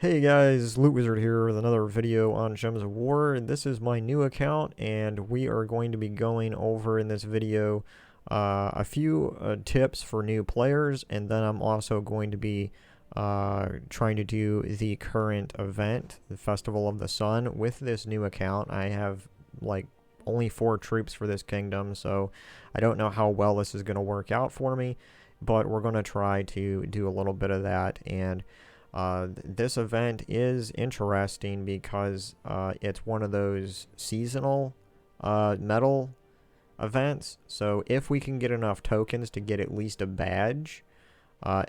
Hey guys, LootWizard here with another video on Gems of War. This is my new account, and we are going to be going over in this video a few tips for new players, and then I'm also going to be trying to do the current event, the Festival of the Sun, with this new account. I have like only 4 troops for this kingdom, so I don't know how well this is going to work out for me, but we're going to try to do a little bit of that. And this event is interesting because it's one of those seasonal medal events. So if we can get enough tokens to get at least a badge,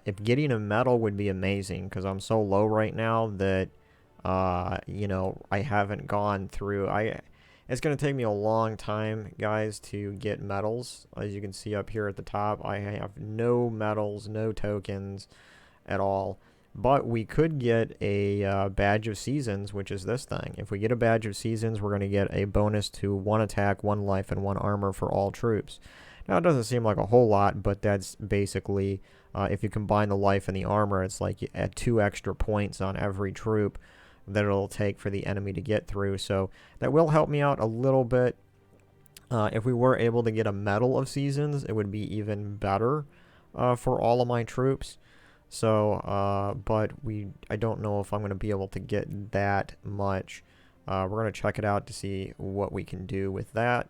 if getting a medal would be amazing, because I'm so low right now that I haven't gone through. It's going to take me a long time, guys, to get medals. As you can see up here at the top, I have no medals, no tokens at all. But we could get a badge of seasons, which is this thing. If we get a badge of seasons, we're going to get a bonus to 1 attack, 1 life, and 1 armor for all troops. Now, it doesn't seem like a whole lot, but that's basically, if you combine the life and the armor, it's like at 2 extra points on every troop that it'll take for the enemy to get through. So that will help me out a little bit. If we were able to get a medal of seasons, it would be even better for all of my troops. So, but I don't know if I'm going to be able to get that much. We're going to check it out to see what we can do with that.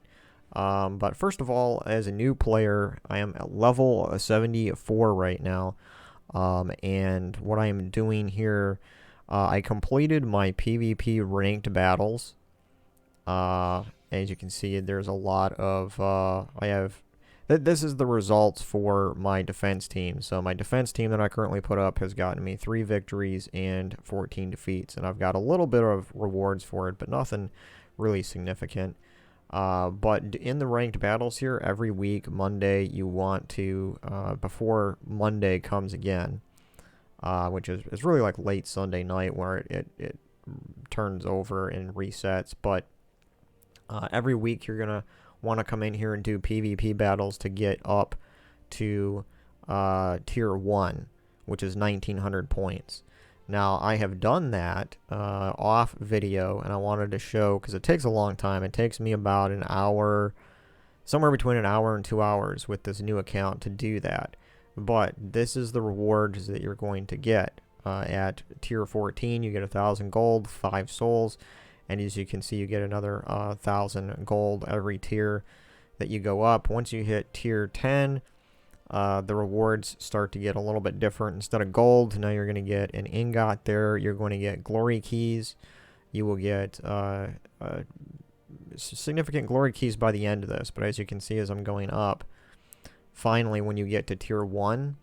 But first of all, as a new player, I am at level 74 right now. And what I am doing here, I completed my PvP ranked battles. As you can see, there's a lot of, this is the results for my defense team. So my defense team that I currently put up has gotten me 3 victories and 14 defeats. And I've got a little bit of rewards for it, but nothing really significant. But in the ranked battles here, every week, Monday, you want to, before Monday comes again, which is really like late Sunday night where it turns over and resets. But every week you're going to want to come in here and do PvP battles to get up to tier 1, which is 1900 points. Now, I have done that off video, and I wanted to show, because it takes a long time. It takes me about an hour, somewhere between an hour and 2 hours with this new account to do that. But this is the rewards that you're going to get. At tier 14, you get 1,000 gold, 5 souls. And as you can see, you get another 1,000 gold every tier that you go up. Once you hit tier 10, the rewards start to get a little bit different. Instead of gold, now you're going to get an ingot there. You're going to get glory keys. You will get significant glory keys by the end of this. But as you can see, as I'm going up, finally, when you get to tier 1,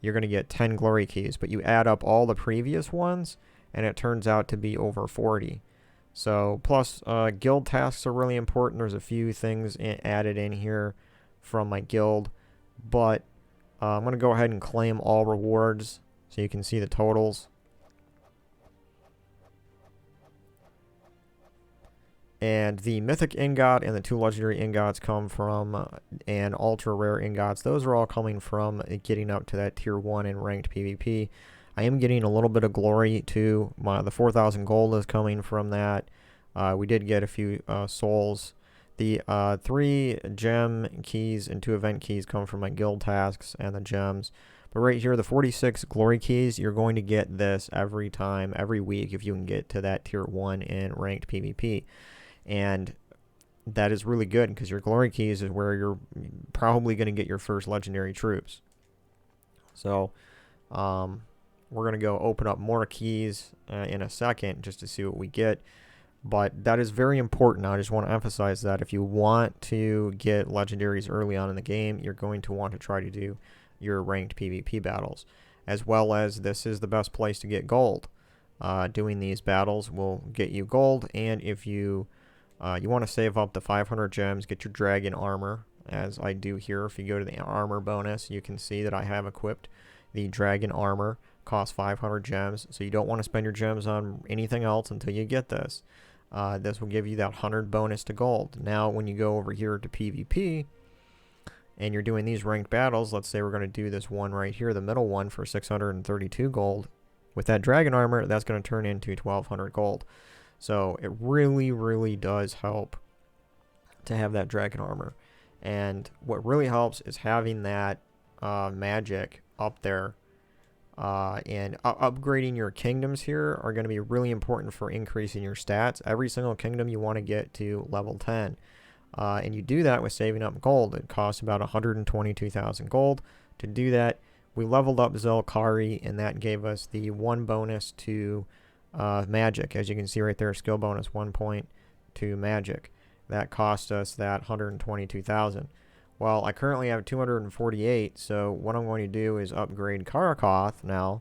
you're going to get 10 glory keys. But you add up all the previous ones, and it turns out to be over 40. So, plus, guild tasks are really important. There's a few things added in here from my guild. But I'm going to go ahead and claim all rewards so you can see the totals. And the mythic ingot and the 2 legendary ingots come from, and ultra rare ingots. Those are all coming from getting up to that tier 1 in ranked PvP. I am getting a little bit of glory too. The 4,000 gold is coming from that. We did get a few souls. The 3 gem keys and 2 event keys come from my guild tasks and the gems. But right here, the 46 glory keys, you're going to get this every time, every week, if you can get to that tier 1 in ranked PvP. And that is really good, because your glory keys is where you're probably going to get your first legendary troops. So, we're going to go open up more keys in a second just to see what we get. But that is very important. I just want to emphasize that if you want to get legendaries early on in the game, you're going to want to try to do your ranked PvP battles. As well as, this is the best place to get gold. Doing these battles will get you gold, and if you want to save up to 500 gems, get your dragon armor, as I do here. If you go to the armor bonus, you can see that I have equipped the dragon armor. Costs 500 gems, so you don't want to spend your gems on anything else until you get this. This will give you that 100 bonus to gold. Now, when you go over here to PvP, and you're doing these ranked battles, let's say we're going to do this one right here, the middle one, for 632 gold. with that dragon armor, that's going to turn into 1,200 gold. So it really, really does help to have that dragon armor. And what really helps is having that magic up there. And upgrading your kingdoms here are going to be really important for increasing your stats. Every single kingdom you want to get to level 10. And you do that with saving up gold. It costs about 122,000 gold. To do that, we leveled up Zelkari, and that gave us the 1 bonus to magic. As you can see right there, skill bonus 1 point to magic. That cost us that 122,000. Well, I currently have 248, so what I'm going to do is upgrade Karakoth now,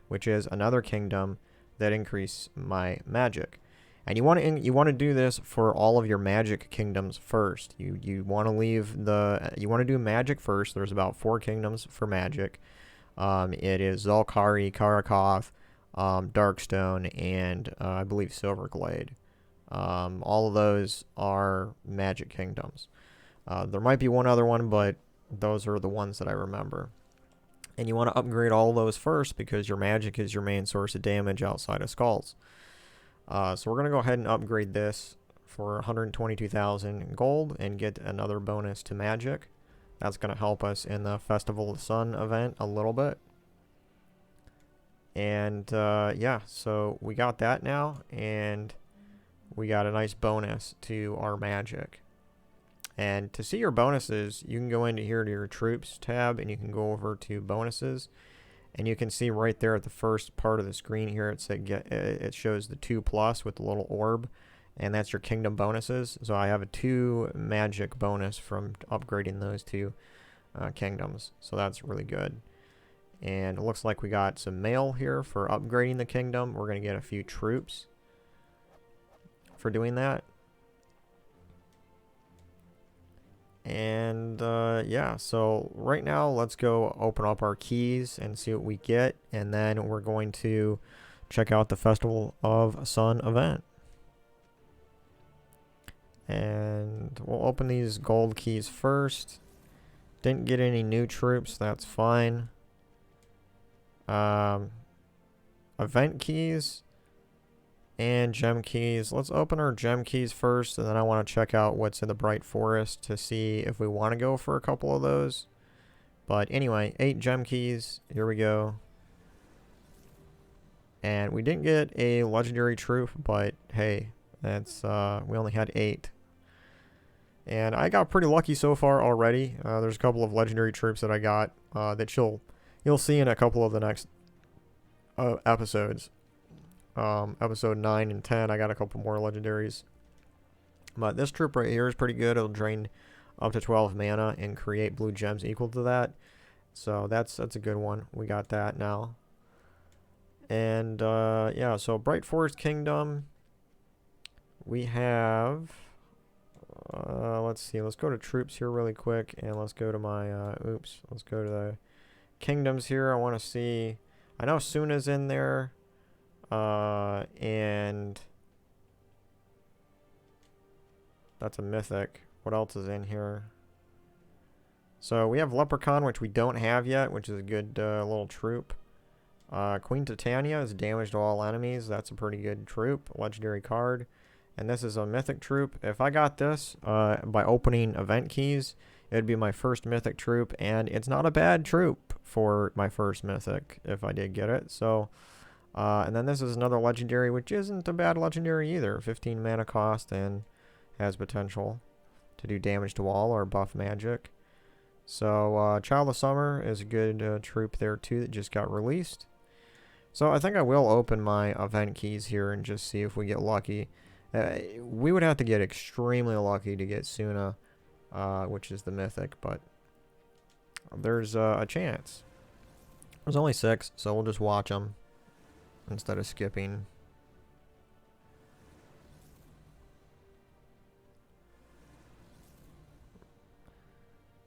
which is another kingdom that increases my magic. And you want to do this for all of your magic kingdoms first. You want to do magic first. There's about 4 kingdoms for magic. It is Zelkari, Karakoth, Darkstone, and I believe Silverglade. All of those are magic kingdoms. There might be one other one, but those are the ones that I remember. And you want to upgrade all those first because your magic is your main source of damage outside of skulls. So we're going to go ahead and upgrade this for 122,000 gold and get another bonus to magic. That's going to help us in the Festival of the Sun event a little bit. And yeah, so we got that now, and we got a nice bonus to our magic. And to see your bonuses, you can go into here to your troops tab, and you can go over to bonuses, and you can see right there at the first part of the screen here, it shows the 2+ with the little orb, and that's your kingdom bonuses. So I have a 2 magic bonus from upgrading those 2 kingdoms, so that's really good. And it looks like we got some mail here for upgrading the kingdom. We're going to get a few troops for doing that. And yeah, so right now let's go open up our keys and see what we get, and then we're going to check out the Festival of Sun event. And we'll open these gold keys first. Didn't get any new troops, that's fine. Event keys and gem keys. Let's open our gem keys first, and then I want to check out what's in the Bright Forest to see if we want to go for a couple of those. But anyway, 8 gem keys. Here we go. And we didn't get a legendary troop, but hey, that's we only had 8. And I got pretty lucky so far already. There's a couple of legendary troops that I got that you'll see in a couple of the next episodes. Episode 9 and 10, I got a couple more legendaries. But this troop right here is pretty good. It'll drain up to 12 mana and create blue gems equal to that. So that's a good one. We got that now. And yeah, so Bright Forest Kingdom. We have let's see, let's go to troops here really quick, and let's go to my let's go to the kingdoms here. I want to see, I know Suna's in there. And that's a mythic. What else is in here? So we have Leprechaun, which we don't have yet, which is a good little troop. Queen Titania is damage to all enemies. That's a pretty good troop. Legendary card. And this is a mythic troop. If I got this by opening event keys, it would be my first mythic troop, and it's not a bad troop for my first mythic if I did get it. So and then this is another legendary, which isn't a bad legendary either. 15 mana cost and has potential to do damage to all or buff magic. So Child of Summer is a good troop there too that just got released. So I think I will open my event keys here and just see if we get lucky. We would have to get extremely lucky to get Suna, which is the mythic, but there's a chance. There's only 6, so we'll just watch them instead of skipping.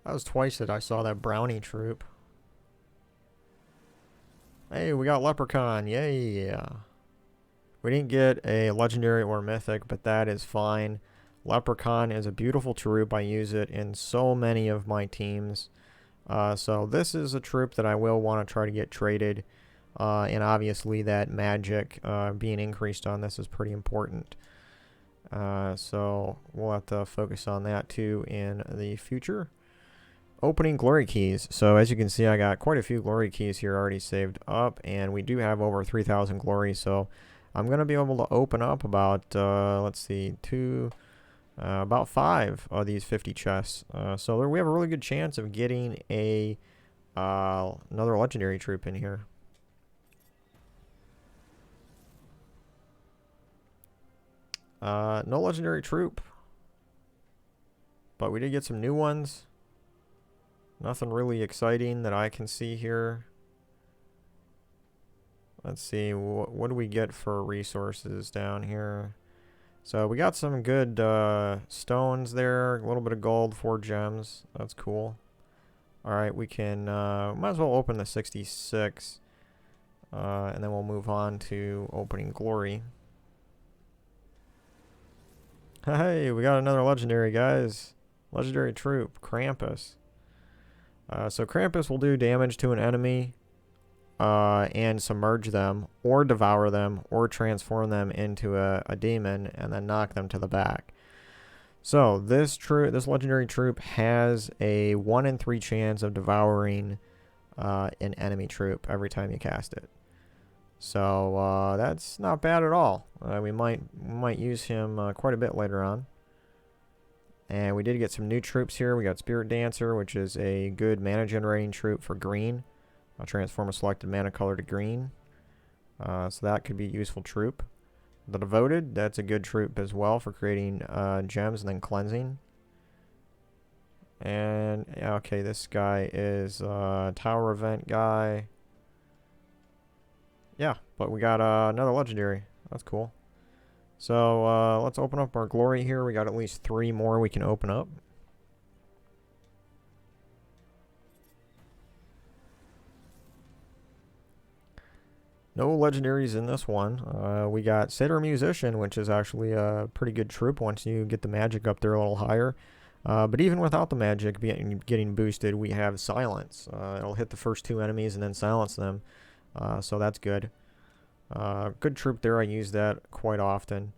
That was twice that I saw that brownie troop. Hey, we got Leprechaun. Yay. We didn't get a legendary or mythic, but that is fine. Leprechaun is a beautiful troop. I use it in so many of my teams. So this is a troop that I will want to try to get traded. and obviously that magic being increased on this is pretty important. So we'll have to focus on that too in the future. Opening glory keys. So as you can see, I got quite a few glory keys here already saved up, and we do have over 3,000 glory. So I'm going to be able to open up about, let's see, about 5 of these 50 chests. So we have a really good chance of getting another legendary troop in here. No legendary troop, but we did get some new ones. Nothing really exciting that I can see here. Let's see, what do we get for resources down here? So we got some good stones there, a little bit of gold, 4 gems. That's cool. Alright, we can, might as well open the 66. And then we'll move on to opening glory. Hey, we got another legendary, guys. Legendary troop, Krampus. So Krampus will do damage to an enemy and submerge them, or devour them, or transform them into a demon, and then knock them to the back. So this legendary troop has a 1 in 3 chance of devouring an enemy troop every time you cast it. So that's not bad at all. We might use him quite a bit later on. And we did get some new troops here. We got Spirit Dancer, which is a good mana generating troop for green. I'll transform a selected mana color to green. So that could be a useful troop. The Devoted, that's a good troop as well for creating gems and then cleansing. And okay, this guy is Tower Event guy. Yeah, but we got another legendary. That's cool. So let's open up our glory here. We got at least 3 more we can open up. No legendaries in this one. We got Satyr Musician, which is actually a pretty good troop once you get the magic up there a little higher. But even without the magic getting boosted, we have Silence. It'll hit the first 2 enemies and then silence them. So that's good. Good troop there. I use that quite often.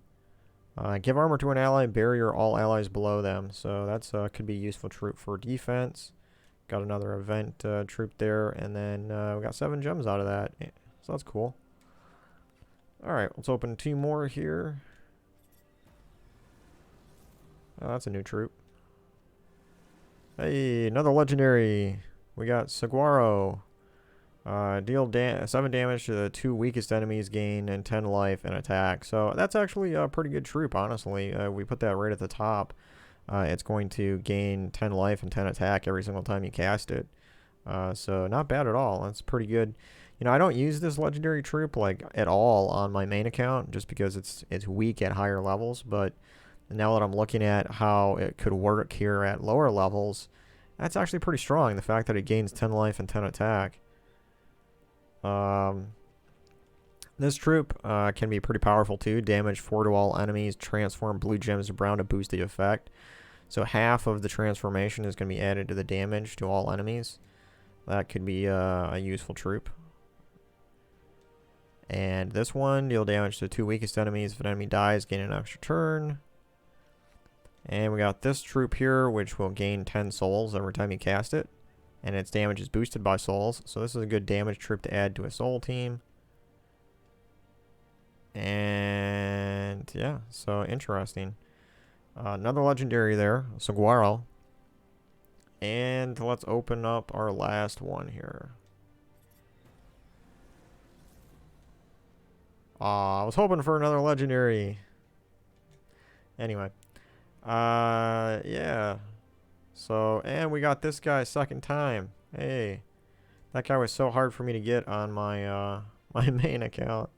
Give armor to an ally, barrier all allies below them. So that's could be a useful troop for defense. Got another event troop there, and then we got 7 gems out of that. So that's cool. Alright, let's open 2 more here. Oh, that's a new troop. Hey, another legendary. We got Saguaro. Deal 7 damage to the 2 weakest enemies, gain and 10 life and attack. So that's actually a pretty good troop, honestly. We put that right at the top. It's going to gain 10 life and 10 attack every single time you cast it. So not bad at all. That's pretty good. You know, I don't use this legendary troop like at all on my main account just because it's weak at higher levels. But now that I'm looking at how it could work here at lower levels, that's actually pretty strong. The fact that it gains 10 life and 10 attack. This troop can be pretty powerful too. Damage 4 to all enemies. Transform blue gems to brown to boost the effect. So half of the transformation is going to be added to the damage to all enemies. That could be a useful troop. And this one, deal damage to the 2 weakest enemies. If an enemy dies, gain an extra turn. And we got this troop here, which will gain 10 souls every time you cast it. And its damage is boosted by souls. So this is a good damage troop to add to a soul team. And yeah, so interesting. Another legendary there, Saguaro. And let's open up our last one here. I was hoping for another legendary. Anyway. Yeah. So, and we got this guy second time. Hey. That guy was so hard for me to get on my my main account.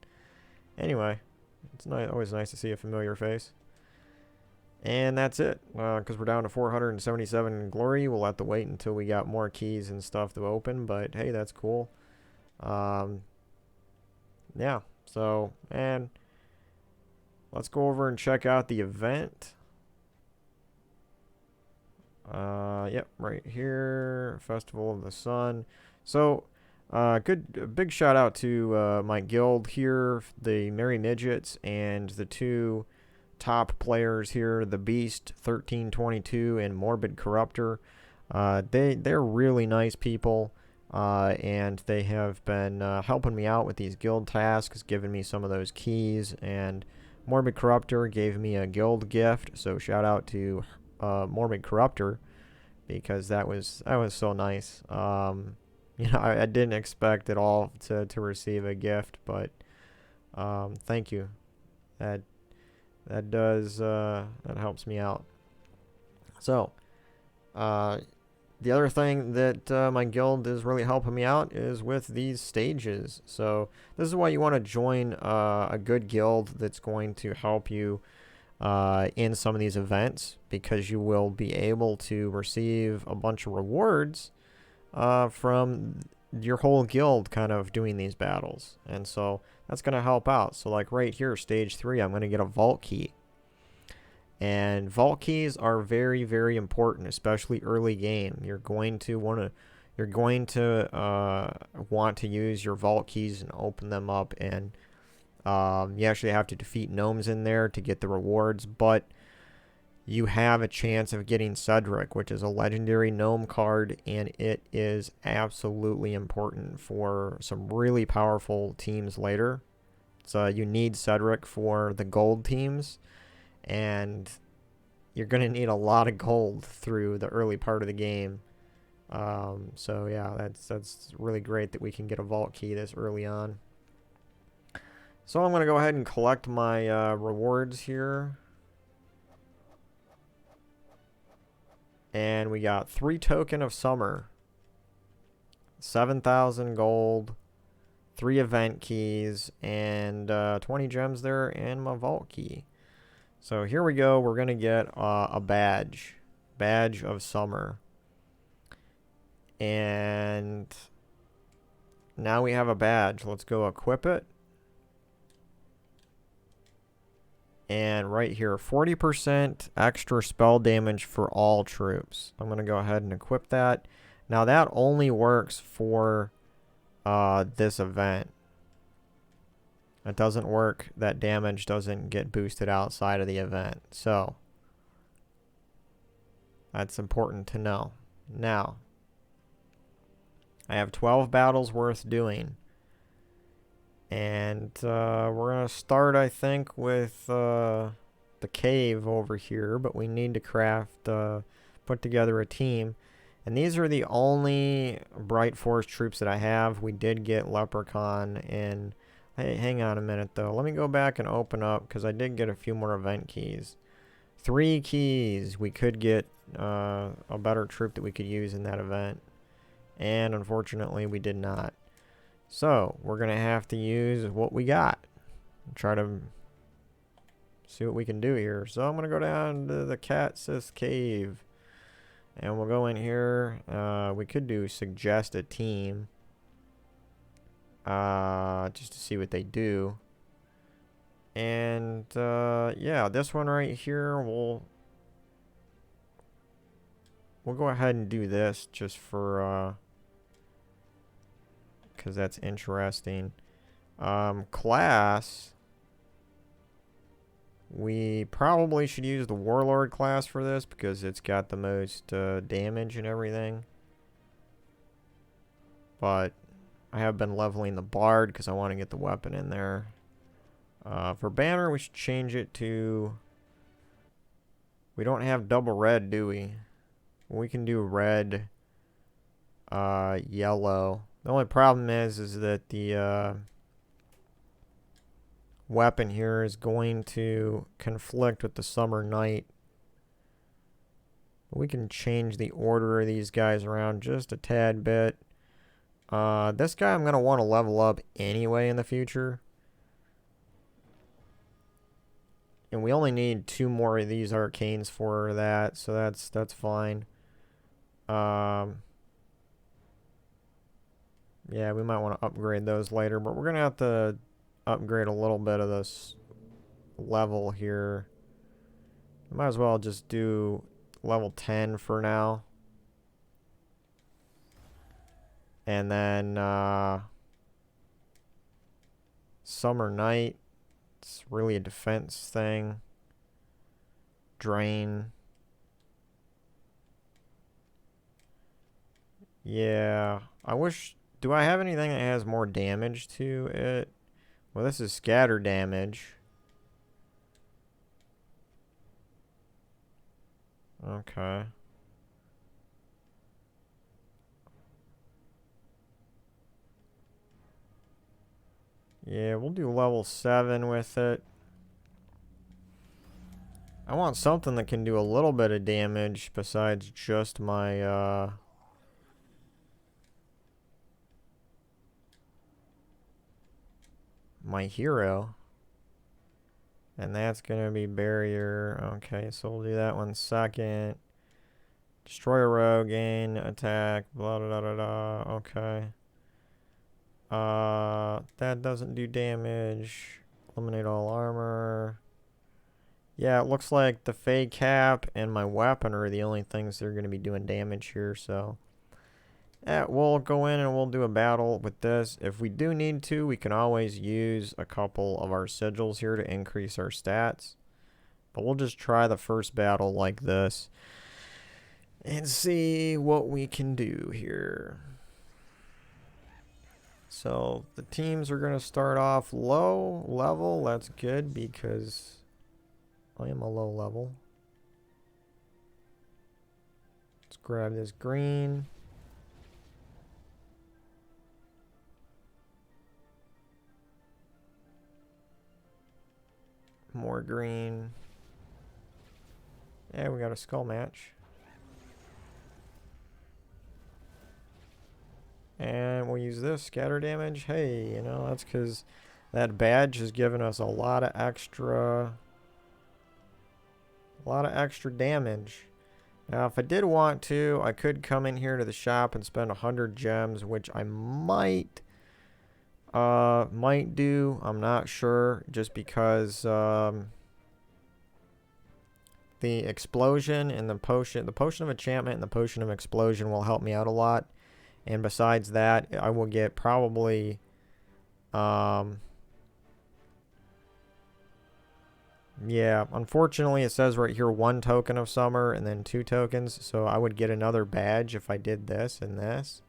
Anyway. It's always nice to see a familiar face. And that's it. Because we're down to 477 glory. We'll have to wait until we got more keys and stuff to open. But, hey, that's cool. Yeah. So, and let's go over and check out the event. Yep, right here, Festival of the Sun. So, Big shout out to my guild here, the Merry Midgets, and the two top players here, the Beast 1322 and Morbid Corruptor. They're really nice people, and they have been helping me out with these guild tasks, giving me some of those keys. And Morbid Corruptor gave me a guild gift, so shout out to Morbid Corruptor, because that was so nice. I didn't expect at all to receive a gift, but thank you. That helps me out. So, the other thing that my guild is really helping me out is with these stages. So this is why you want to join a good guild that's going to help you in some of these events, because you will be able to receive a bunch of rewards from your whole guild kind of doing these battles. And so that's going to help out. So like right here, stage 3, I'm going to get a vault key. And vault keys are very, very important, especially early game. You're going to want to use your vault keys and open them up, and you actually have to defeat gnomes in there to get the rewards, but you have a chance of getting Cedric, which is a legendary gnome card, and it is absolutely important for some really powerful teams later. So you need Cedric for the gold teams, and you're going to need a lot of gold through the early part of the game. So yeah, that's really great that we can get a vault key this early on. So I'm going to go ahead and collect my rewards here. And we got 3 token of summer, 7,000 gold, 3 event keys, and 20 gems there, and my vault key. So here we go. We're going to get a badge of summer. And now we have a badge. Let's go equip it. And right here, 40% extra spell damage for all troops. I'm going to go ahead and equip that. Now that only works for this event. It doesn't work. That damage doesn't get boosted outside of the event. So that's important to know. Now, I have 12 battles worth doing. And we're going to start, I think, with the cave over here. But we need to put together a team. And these are the only Bright Force troops that I have. We did get Leprechaun in. Hey, hang on a minute, though. Let me go back and open up, because I did get a few more event keys. 3 keys. We could get a better troop that we could use in that event. And unfortunately, we did not. So, we're going to have to use what we got. Try to see what we can do here. So, I'm going to go down to the Catsis Cave. And we'll go in here. We could do suggest a team. Just to see what they do. And, yeah, this one right here, we'll go ahead and do this just for, because that's interesting. Class, we probably should use the Warlord class for this, because it's got the most damage and everything. But I have been leveling the Bard because I want to get the weapon in there. For banner, we should change it to... We don't have double red, do we? We can do red, yellow. The only problem is that the weapon here is going to conflict with the Summer Night. We can change the order of these guys around just a tad bit. This guy I'm going to want to level up anyway in the future. And we only need 2 more of these arcanes for that, so that's fine. Yeah, we might want to upgrade those later, but we're going to have to upgrade a little bit of this level here. Might as well just do level 10 for now. And then Summer Night. It's really a defense thing. Drain. Yeah. I wish... Do I have anything that has more damage to it? Well, this is scatter damage. Okay. Yeah, we'll do level 7 with it. I want something that can do a little bit of damage besides just my, my hero. And that's going to be barrier. Okay, so we'll do that one second. Destroy a rogue, gain attack, blah, blah, blah, blah. Okay. That doesn't do damage. Eliminate all armor. Yeah, it looks like the fade cap and my weapon are the only things that are going to be doing damage here, so... Yeah, we'll go in and we'll do a battle with this. If we do need to, we can always use a couple of our sigils here to increase our stats. But we'll just try the first battle like this and see what we can do here. So the teams are going to start off low level. That's good because I am a low level. Let's grab this green. More green. Yeah, we got a skull match. And we'll use this, scatter damage. Hey, you know, that's because that badge has given us a lot of extra damage. Now, if I did want to, I could come in here to the shop and spend 100 gems, which I might do. I'm not sure, just because the explosion and the potion of enchantment and the potion of explosion will help me out a lot. And besides that, I will get probably yeah, unfortunately it says right here 1 token of summer and then 2 tokens, so I would get another badge if I did this and this.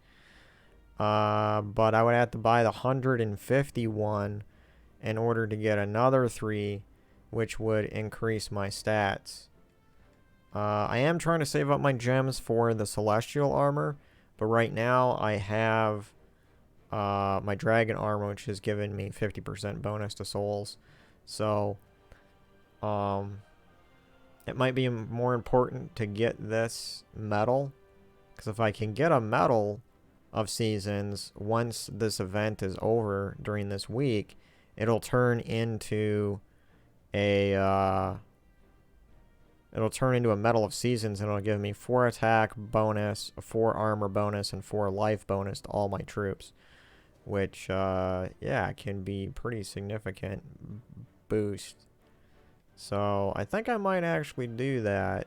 But I would have to buy the 151 in order to get another 3, which would increase my stats. I am trying to save up my gems for the celestial armor, but right now I have my dragon armor, which has given me 50% bonus to souls. So it might be more important to get this medal, because if I can get a medal of seasons once this event is over during this week, it'll turn into a medal of seasons, and it'll give me 4 attack bonus, a 4 armor bonus, and 4 life bonus to all my troops, which yeah, can be pretty significant boost. So I think I might actually do that.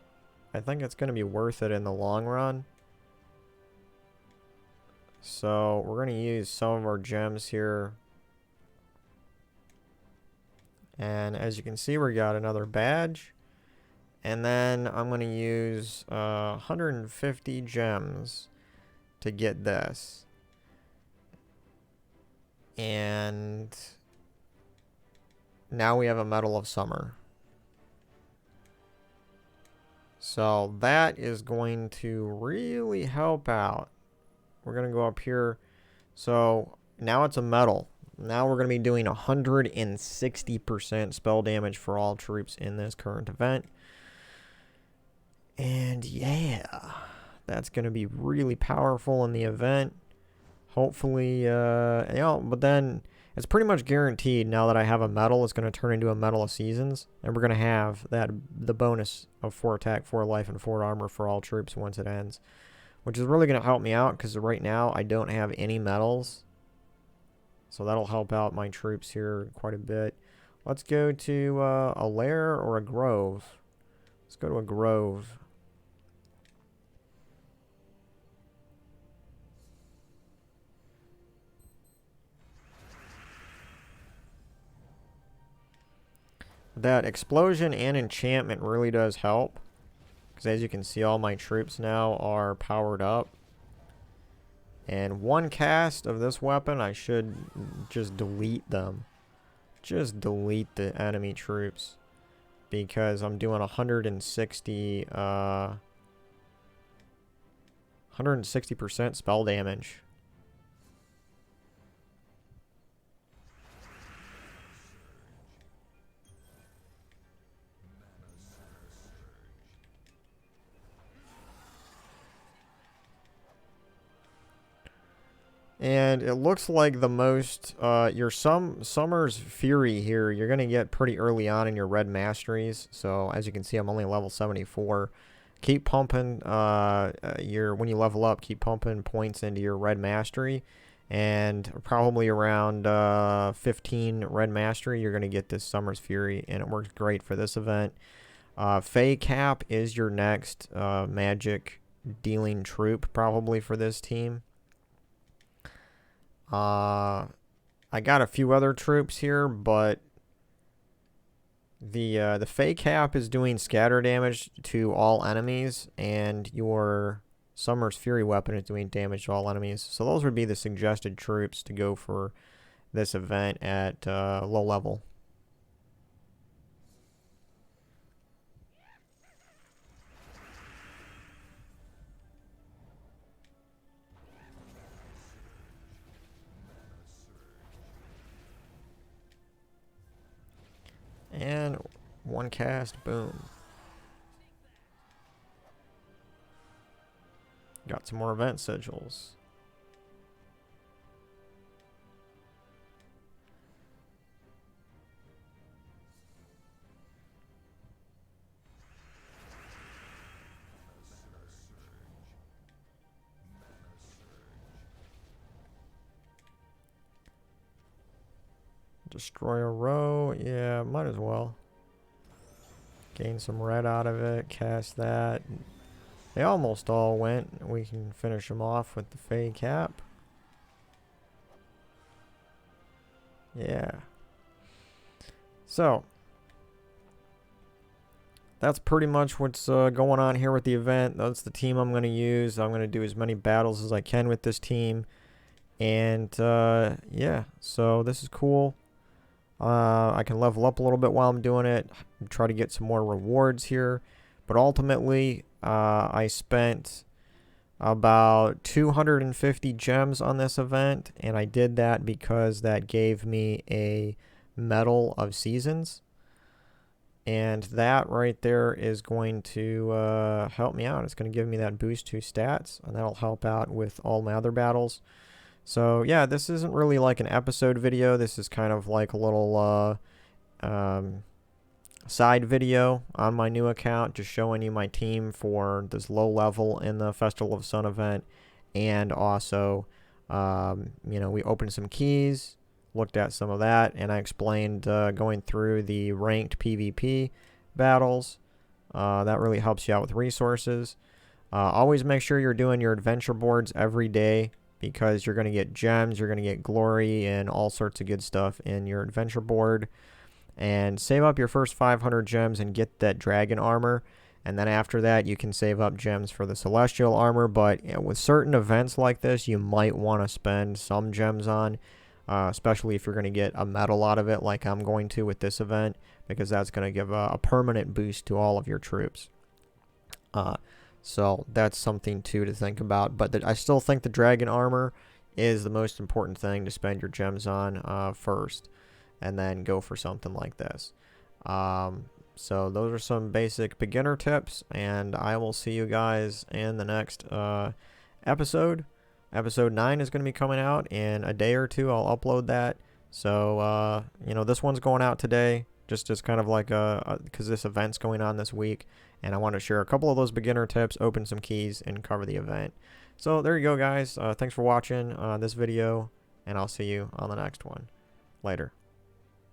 I think it's going to be worth it in the long run. So we're going to use some of our gems here. And as you can see, we got another badge. And then I'm going to use 150 gems to get this. And now we have a Medal of Summer. So that is going to really help out. We're going to go up here. So now it's a medal. Now we're going to be doing 160% spell damage for all troops in this current event. And yeah, that's going to be really powerful in the event. Hopefully, you know, but then it's pretty much guaranteed now that I have a medal, it's going to turn into a Medal of Seasons. And we're going to have the bonus of 4 attack, 4 life, and 4 armor for all troops once it ends. Which is really going to help me out because right now I don't have any medals. So that'll help out my troops here quite a bit. Let's go to a lair or a grove. Let's go to a grove. that explosion and enchantment really does help. Because as you can see, all my troops now are powered up. And one cast of this weapon, I should just delete them. Just delete the enemy troops. Because I'm doing 160% spell damage. And it looks like the most, your Summer's Fury here, you're going to get pretty early on in your red masteries. So as you can see, I'm only level 74. Keep pumping, when you level up, keep pumping points into your red mastery. And probably around 15 red mastery, you're going to get this Summer's Fury. And it works great for this event. Fey Cap is your next magic dealing troop probably for this team. I got a few other troops here, but the Fey Cap is doing scatter damage to all enemies, and your Summer's Fury weapon is doing damage to all enemies. So those would be the suggested troops to go for this event at low level. And one cast, boom. Got some more event sigils. Destroy a row. Yeah, might as well. Gain some red out of it. Cast that. They almost all went. We can finish them off with the Fey Cap. Yeah. So, that's pretty much what's going on here with the event. That's the team I'm going to use. I'm going to do as many battles as I can with this team. And, yeah. So, this is cool. I can level up a little bit while I'm doing it. Try to get some more rewards here. But ultimately, I spent about 250 gems on this event. And I did that because that gave me a Medal of Seasons. And that right there is going to help me out. It's going to give me that boost to stats. And that'll help out with all my other battles. So, yeah, this isn't really like an episode video. This is kind of like a little side video on my new account, just showing you my team for this low level in the Festival of Sun event. And also, you know, we opened some keys, looked at some of that, and I explained going through the ranked PvP battles. That really helps you out with resources. Always make sure you're doing your adventure boards every day, because you're going to get gems, you're going to get glory, and all sorts of good stuff in your adventure board. And save up your first 500 gems and get that dragon armor. And then after that, you can save up gems for the celestial armor. But you know, with certain events like this, you might want to spend some gems on, especially if you're going to get a medal out of it, like I'm going to with this event, because that's going to give a permanent boost to all of your troops. So that's something too to think about. But I still think the dragon armor is the most important thing to spend your gems on first, and then go for something like this. So those are some basic beginner tips, and I will see you guys in the next episode. Episode 9 is going to be coming out in a day or two. I'll upload that. So, you know, this one's going out today, just as kind of like because this event's going on this week, and I want to share a couple of those beginner tips, open some keys, and cover the event. So there you go, guys. Thanks for watching this video, and I'll see you on the next one. Later.